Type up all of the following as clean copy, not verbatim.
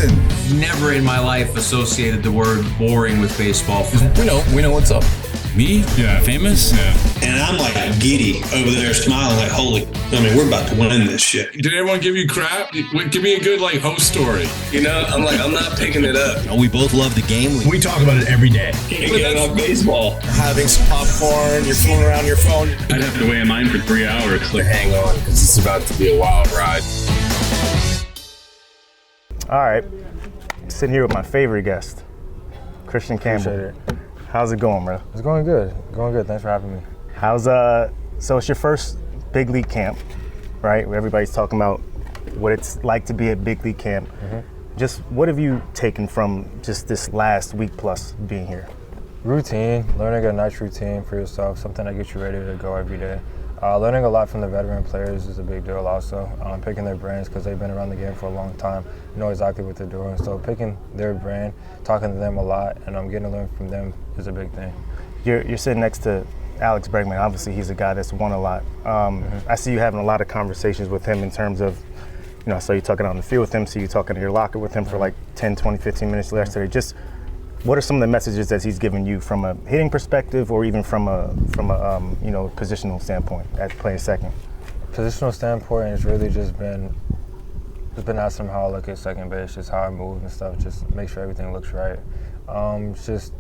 Listen, Never in my life associated the word boring with baseball. We know what's up. Me? Yeah. Famous? Yeah. And I'm like giddy over there smiling like, we're about to win this shit. Did everyone give you crap? Give me a good host story. I'm not picking it up. We both love the game. we talk about it every day. Getting on baseball. Having some popcorn, you're fooling around your phone. I'd have to wait in line for 3 hours. Hang on, because it's about to be a wild ride. All right, sitting here with my favorite guest, Kristian Campbell. How's it going, bro? It's going good. Thanks for having me. So it's your first big league camp, right? Where everybody's talking about what it's like to be at big league camp. Mm-hmm. Just what have you taken from just this last week plus being here? Routine, learning a nice routine for yourself, something that gets you ready to go every day. Learning a lot from the veteran players is a big deal also. Picking their brains because they've been around the game for a long time, know exactly what they're doing. So picking their brain, talking to them a lot, and getting to learn from them is a big thing. You're sitting next to Alex Bregman. Obviously, he's a guy that's won a lot. I see you having a lot of conversations with him in terms of, I saw you talking out on the field with him, see you talking in your locker with him for like 10, 20, 15 minutes yesterday. Just what are some of the messages that he's given you from a hitting perspective or even from a positional standpoint at playing second? Positional standpoint has really just been asking him how I look at second base, just how I move and stuff, just make sure everything looks right. Just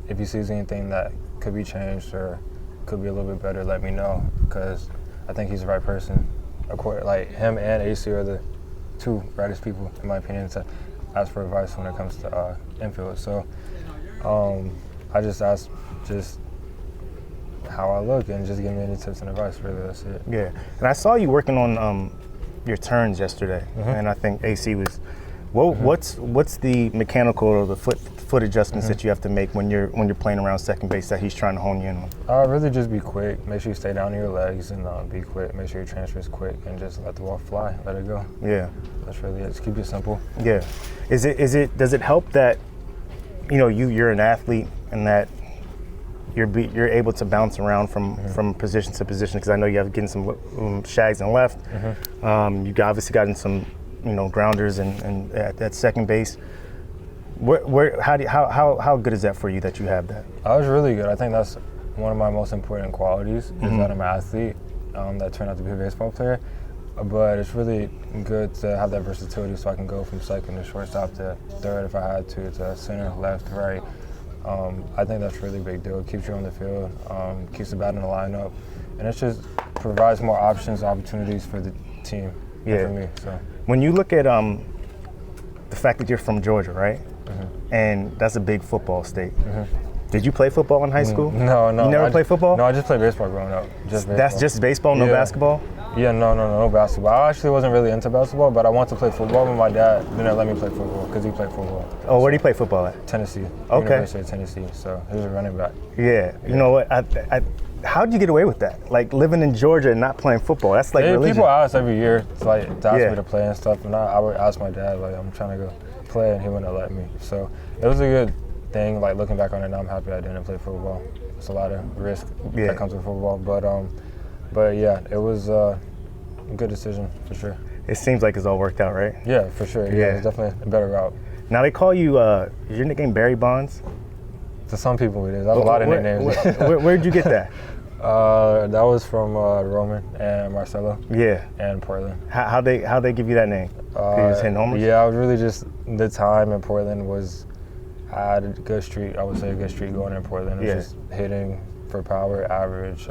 if he sees anything that could be changed or could be a little bit better, let me know, because I think he's the right person. Like him and AC are the two brightest people, in my opinion, to ask for advice when it comes to infield. So I just asked just how I look and just give me any tips and advice. Really, that's it. Yeah, and I saw you working on your turns yesterday, and I think AC was. What's the mechanical or the foot adjustments that you have to make when you're playing around second base that he's trying to hone you in on? Really just be quick. Make sure you stay down to your legs and be quick. Make sure your transfer is quick and just let the ball fly. Let it go. Yeah, that's really it. Just keep it simple. Yeah. Does it help that you're an athlete and that you're able to bounce around from position to position, because I know you have getting some shags and left. You've obviously gotten some grounders and at second base. How good is that for you that you have that? I was really good. I think that's one of my most important qualities is that I'm an athlete that turned out to be a baseball player. But it's really good to have that versatility, so I can go from second to shortstop to third if I had to center, left, right. I think that's a really big deal. It keeps you on the field, keeps the bat in the lineup, and it just provides more options, opportunities for the team. Yeah. For me. So when you look at the fact that you're from Georgia, right, and that's a big football state. Did you play football in high school? No. You never played football? No, I just played baseball growing up. Just baseball. That's just baseball, no basketball? Yeah, no basketball. I actually wasn't really into basketball, but I wanted to play football, but my dad didn't let me play football because he played football. Oh, where did he play football at? Tennessee. Okay. University of Tennessee, so he was a running back. Yeah. You know what? How'd you get away with that? Like living in Georgia and not playing football? That's like religion. People ask every year to ask me to play and stuff, and I would ask my dad, I'm trying to go play, and he wouldn't let me. So it was a good thing. Looking back on it now, I'm happy I didn't play football. It's a lot of risk that comes with football, but yeah, it was a good decision for sure. It seems like it's all worked out, right? Yeah, for sure. Yeah, it's definitely a better route. Now they call you, is your nickname Barry Bonds? To some people it is. I have a lot of nicknames. Where'd you get that? That was from Roman and Marcelo. Yeah. And Portland. How'd they give you that name? You just hitting homers? Yeah, I was really just, the time in Portland I had a good streak. I would say a good streak going in Portland. It was just hitting for power, average,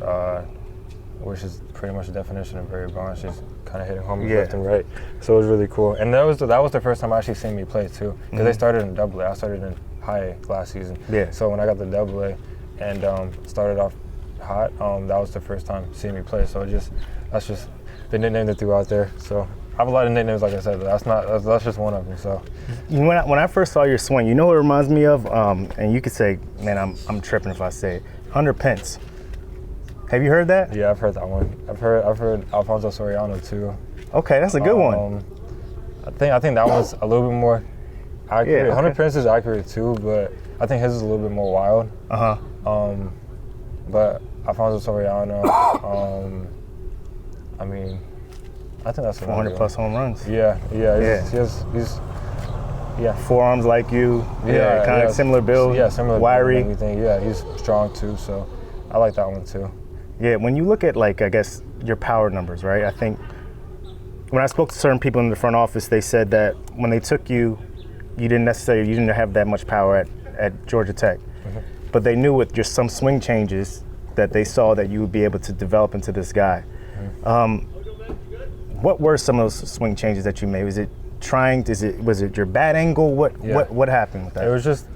which is pretty much the definition of Barry Bonds, just kind of hitting homers left and right. So it was really cool. And that was the first time I actually seen me play too, because they started in AA. I started in high A last season. Yeah. So when I got the AA and started off hot, that was the first time seeing me play. So that's just the nickname they threw out there. So I have a lot of nicknames, like I said, but that's just one of them. So when I first saw your swing, what it reminds me of, and you could say, man, I'm tripping if I say it, Hunter Pence. Have you heard that? Yeah, I've heard that one. I've heard Alfonso Soriano too. Okay, that's a good one. I think that one's a little bit more accurate. Yeah, Hunter Pence is accurate too, but I think his is a little bit more wild. But Alfonso Soriano, I think that's 400 plus home runs. Yeah. He's Yeah. Forearms like you. Kind of similar build. Yeah, similar wiry. build and everything. Yeah, he's strong too, so I like that one too. Yeah, when you look at, like, I guess, your power numbers, right? I think when I spoke to certain people in the front office, they said that when they took you, you didn't have that much power at Georgia Tech. Mm-hmm. But they knew with just some swing changes that they saw that you would be able to develop into this guy. Mm-hmm. What were some of those swing changes that you made? Was it your bat angle? What happened with that? It was just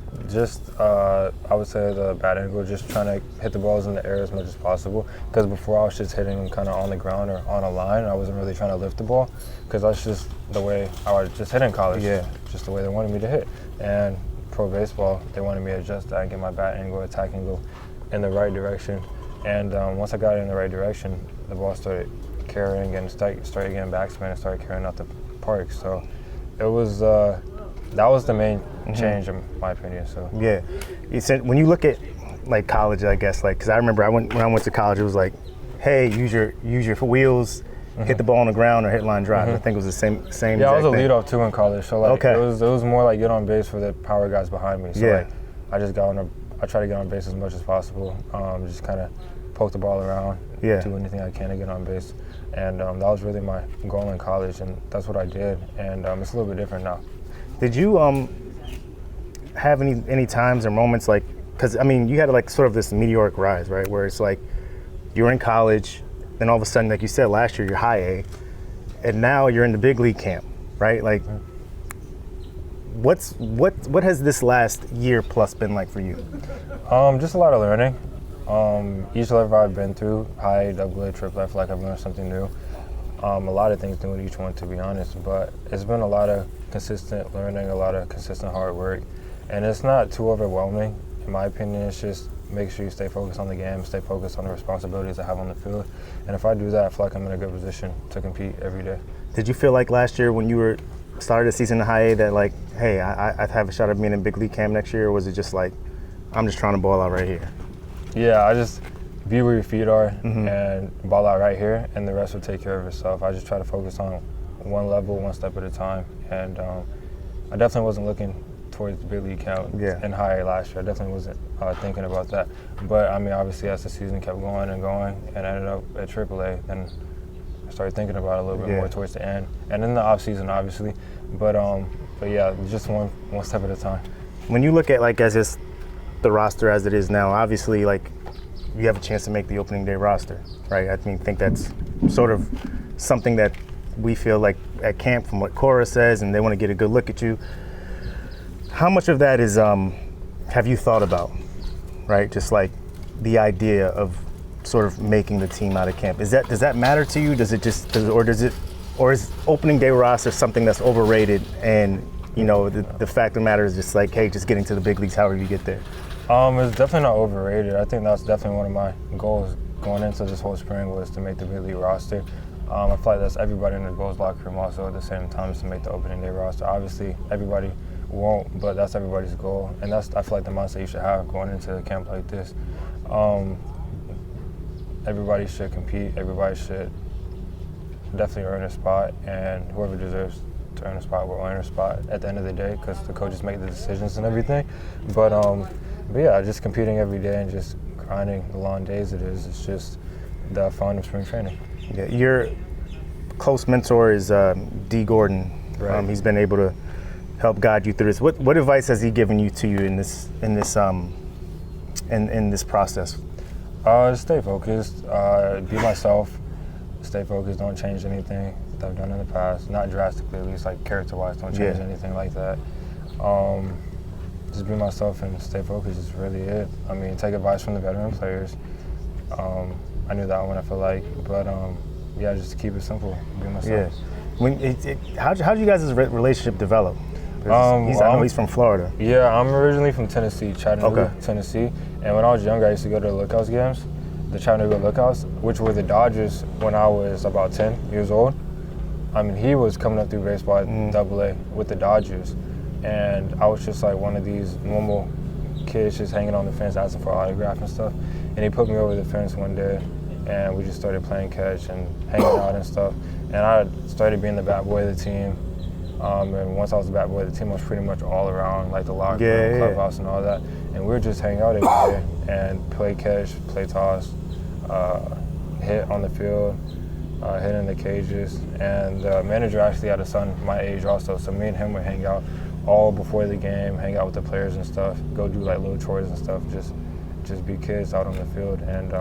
I would say the bat angle, just trying to hit the balls in the air as much as possible. Because before I was just hitting them kind of on the ground or on a line. I wasn't really trying to lift the ball because that's just the way I was just hitting in college. Yeah, just the way they wanted me to hit. And pro baseball, they wanted me to adjust that and get my bat angle, attack angle in the right direction. And once I got it in the right direction, the ball started carrying and started getting backspin and started carrying out the park. So it was that was the main change in my opinion. So yeah, you said when you look at like college, I guess, like, because I remember when I went to college, it was like, hey, use your wheels, hit the ball on the ground or hit line drive. I think it was the same. Yeah, I was a thing. leadoff too in college, so like it was more like get on base for the power guys behind me. So like I just I try to get on base as much as possible. Just kind of poke the ball around, do anything I can to get on base. And that was really my goal in college, and that's what I did. And it's a little bit different now. Did you have any times or moments, like, because I mean you had like sort of this meteoric rise, right, where it's like you're in college, then all of a sudden, like you said, last year you're high A, and now you're in the big league camp, right? Like, what has this last year plus been like for you? Just a lot of learning. Each level I've been through, high A, double A, triple A, I feel like I've learned something new. A lot of things new in each one, to be honest, but it's been a lot of consistent learning, a lot of consistent hard work, and it's not too overwhelming. In my opinion, it's just make sure you stay focused on the game, stay focused on the responsibilities I have on the field, and if I do that, I feel like I'm in a good position to compete every day. Did you feel like last year when you started the season in high A that like, hey, I have a shot at being in big league camp next year, or was it just like, I'm just trying to ball out right here? Yeah, I just be where your feet are and ball out right here, and the rest will take care of itself. I just try to focus on one level, one step at a time, and I definitely wasn't looking towards the big league count in high A last year. I definitely wasn't thinking about that. But I mean, obviously, as the season kept going and ended up at AAA, then I started thinking about it a little bit more towards the end, and in the off season, obviously. But yeah, just one step at a time. When you look at like as the roster as it is now, obviously, like, you have a chance to make the opening day roster, right? I think that's sort of something that we feel like at camp from what Cora says, and they want to get a good look at you. How much of that is have you thought about, right? Just like the idea of sort of making the team out of camp. Does that matter to you? Or is opening day roster something that's overrated, and you know the fact of the matter is just like, hey, just getting to the big leagues however you get there? It's definitely not overrated. I think that's definitely one of my goals going into this whole spring was to make the big league roster. I feel like that's everybody in the Bulls locker room also at the same time is to make the opening day roster. Obviously, everybody won't, but that's everybody's goal, and I feel like the mindset you should have going into a camp like this. Everybody should compete. Everybody should definitely earn a spot, and whoever deserves to earn a spot will earn a spot at the end of the day because the coaches make the decisions and everything. But yeah, just competing every day and just grinding the long days it's just the fun of spring training. Yeah, your close mentor is D. Gordon. Right. He's been able to help guide you through this. What advice has he given you in this process? Stay focused. Be myself. Stay focused. Don't change anything that I've done in the past. Not drastically, at least, like character-wise. Don't change anything like that. Just be myself and stay focused is really it. I mean, take advice from the veteran players. I knew that one, I feel like. But yeah, just keep it simple. Be myself. Yeah. How did you guys' relationship develop? I know he's from Florida. Yeah, I'm originally from Tennessee, Chattanooga, Tennessee. And when I was younger, I used to go to the Lookouts games, the Chattanooga Lookouts, which were the Dodgers when I was about 10 years old. I mean, he was coming up through baseball at AA with the Dodgers. And I was just like one of these normal kids just hanging on the fence asking for an autograph and stuff. And he put me over the fence one day, and we just started playing catch and hanging out and stuff. And I started being the bad boy of the team. And once I was a bat boy, the team was pretty much all around, like the locker room, clubhouse, and all that. And we would just hang out every day and play catch, play toss, hit on the field, hit in the cages. And the manager actually had a son my age also, so me and him would hang out all before the game, hang out with the players and stuff, go do like little chores and stuff, just be kids out on the field. And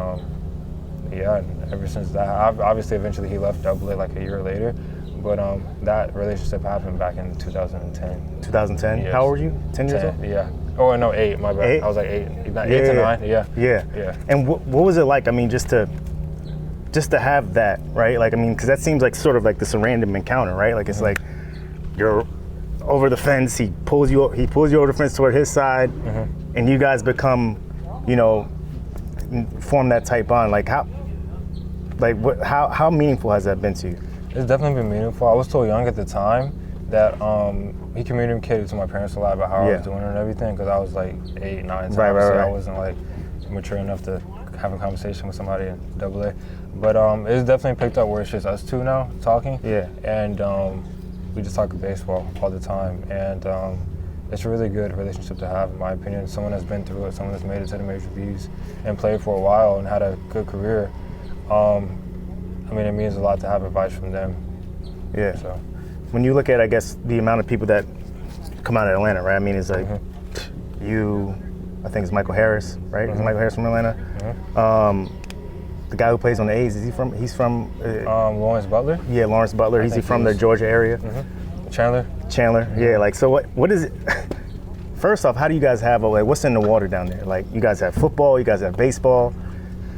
yeah, ever since that, obviously eventually he left AA like a year later, but that relationship happened back in 2010. 2010? Yes. How old were you? 10 years old? Yeah. Oh, no, 8, my bad. 8? I was like 8 to 9, yeah. Yeah. And what was it like, I mean, just to have that, right? Like, I mean, because that seems like sort of like this random encounter, right? Like, it's like you're over the fence, he pulls you over the fence toward his side, and you guys become, you know, form that type bond. Like, how meaningful has that been to you? It's definitely been meaningful. I was so young at the time that he communicated to my parents a lot about how I was doing and everything, because I was like 8, 9, 10. Right. I wasn't like mature enough to have a conversation with somebody in AA. But it's definitely picked up where it's just us two now talking. Yeah. And we just talk baseball all the time. And it's a really good relationship to have, in my opinion. Someone that's been through it, someone that's made it to the major leagues and played for a while and had a good career. I mean, it means a lot to have advice from them. Yeah. So, when you look at, I guess, the amount of people that come out of Atlanta, right? I mean, it's like you, I think it's Michael Harris, right? Is Michael Harris from Atlanta? The guy who plays on the A's, he's from Lawrence Butler? Yeah, Lawrence Butler. Is he from the Georgia area? Chandler. Yeah, like, so what is it? First off, how do you guys have, like, what's in the water down there? Like, you guys have football, you guys have baseball,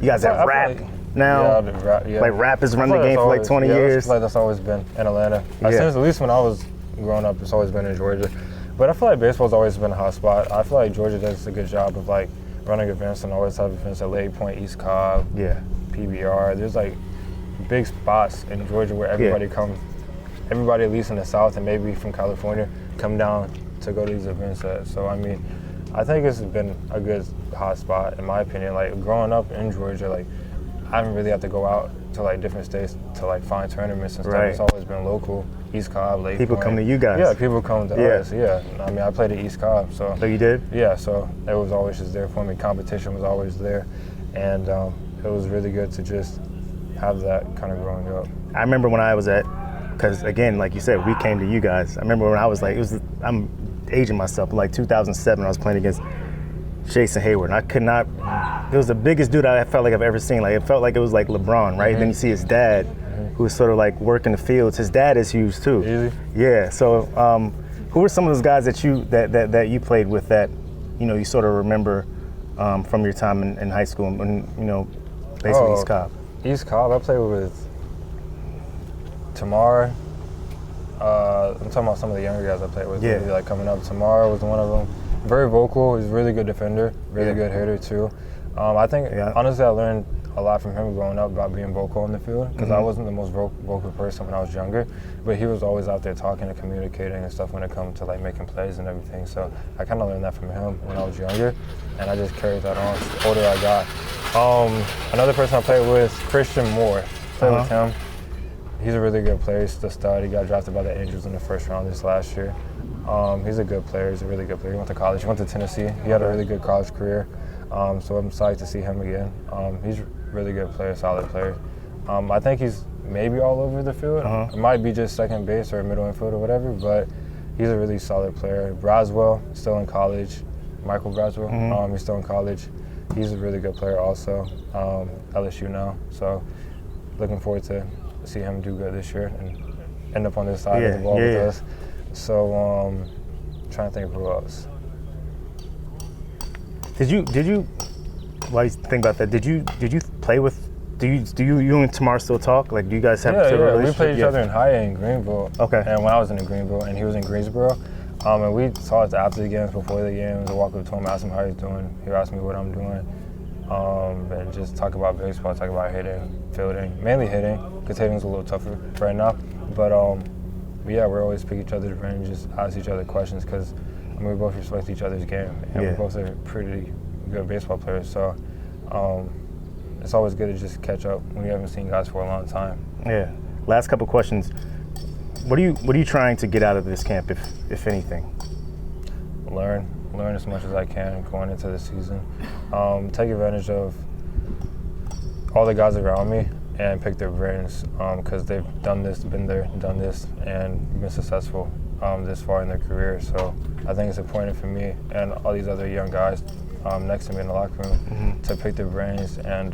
you guys have rap now. Like, rap has run the game for like 20 years. I feel like that's always been in Atlanta. Since at least when I was growing up, it's always been in Georgia. But I feel like baseball's always been a hot spot. I feel like Georgia does a good job of like running events and always have events at Lake Point, East Cobb, PBR. There's like big spots in Georgia where everybody comes. Everybody, at least in the South and maybe from California, come down to go to these events at. So I mean, I think it's been a good hot spot in my opinion. Like growing up in Georgia, like I haven't really had to go out to like different states to like find tournaments and stuff. It's always been local. East Cobb, Lake People Point. come to you guys. Yeah, people come to us. Yeah, I mean, I played at East Cobb, so. So you did? Yeah, so it was always just there for me. Competition was always there, and it was really good to just have that kind of growing up. I remember when I was because again, like you said, we came to you guys. I remember when I was like, I'm aging myself, like 2007, I was playing against Jason Hayward, and I could not. It was the biggest dude I felt like I've ever seen. Like it felt like it was like LeBron, right? Then you see his dad, who was sort of like working the fields. His dad is huge too. Easy. Yeah. So, who were some of those guys that you played with that, you know, you sort of remember from your time in high school and you know, basically East Cobb? East Cobb, I played with Tamar. I'm talking about some of the younger guys I played with. Yeah. Maybe like coming up, Tamar was one of them. Very vocal. He's a really good defender. Really good hitter too. I think honestly, I learned a lot from him growing up about being vocal in the field because I wasn't the most vocal person when I was younger, but he was always out there talking and communicating and stuff when it comes to like making plays and everything. So I kind of learned that from him when I was younger, and I just carried that on the older I got. Another person I played with, Christian Moore. Played with him. He's a really good player. He's the stud. He got drafted by the Angels in the first round this last year. He's a good player. He's a really good player. He went to college. He went to Tennessee. He had a really good college career. So I'm excited to see him again. He's a really good player, solid player. I think he's maybe all over the field. It might be just second base or middle infield or whatever, but he's a really solid player. Braswell, still in college. Michael Braswell, he's still in college. He's a really good player also. LSU now. So looking forward to see him do good this year and end up on this side of the ball with us. So trying to think of who else. Did you while you think about that, did you play with, do you and Tamar still talk? Like, do you guys have a relationship? We played each other in high A in Greenville. Okay. And when I was in Greenville and he was in Greensboro, and we talked after the games, before the games. I walked up to him, asked him how he's doing. He asked me what I'm doing. And just talk about baseball, talk about hitting, fielding, mainly hitting, because hitting's a little tougher right now. But yeah, we're always pick each other's brain, just ask each other questions, because I mean, we both respect each other's game, and we both are pretty good baseball players. So it's always good to just catch up when you haven't seen guys for a long time. Yeah. Last couple questions. What are you trying to get out of this camp, if anything? Learn as much as I can going into the season. Take advantage of all the guys around me and pick their brains because they've done this, been there, done this, and been successful this far in their career. So I think it's important for me and all these other young guys next to me in the locker room to pick their brains and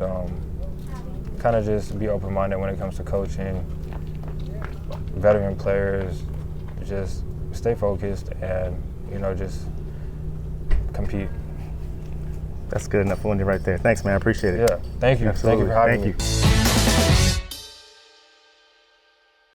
kind of just be open-minded when it comes to coaching, veteran players, just stay focused and, just compete. That's good enough. We'll end it right there. Thanks, man. I appreciate it. Yeah, thank you. Absolutely. Thank you for having me. Thank you.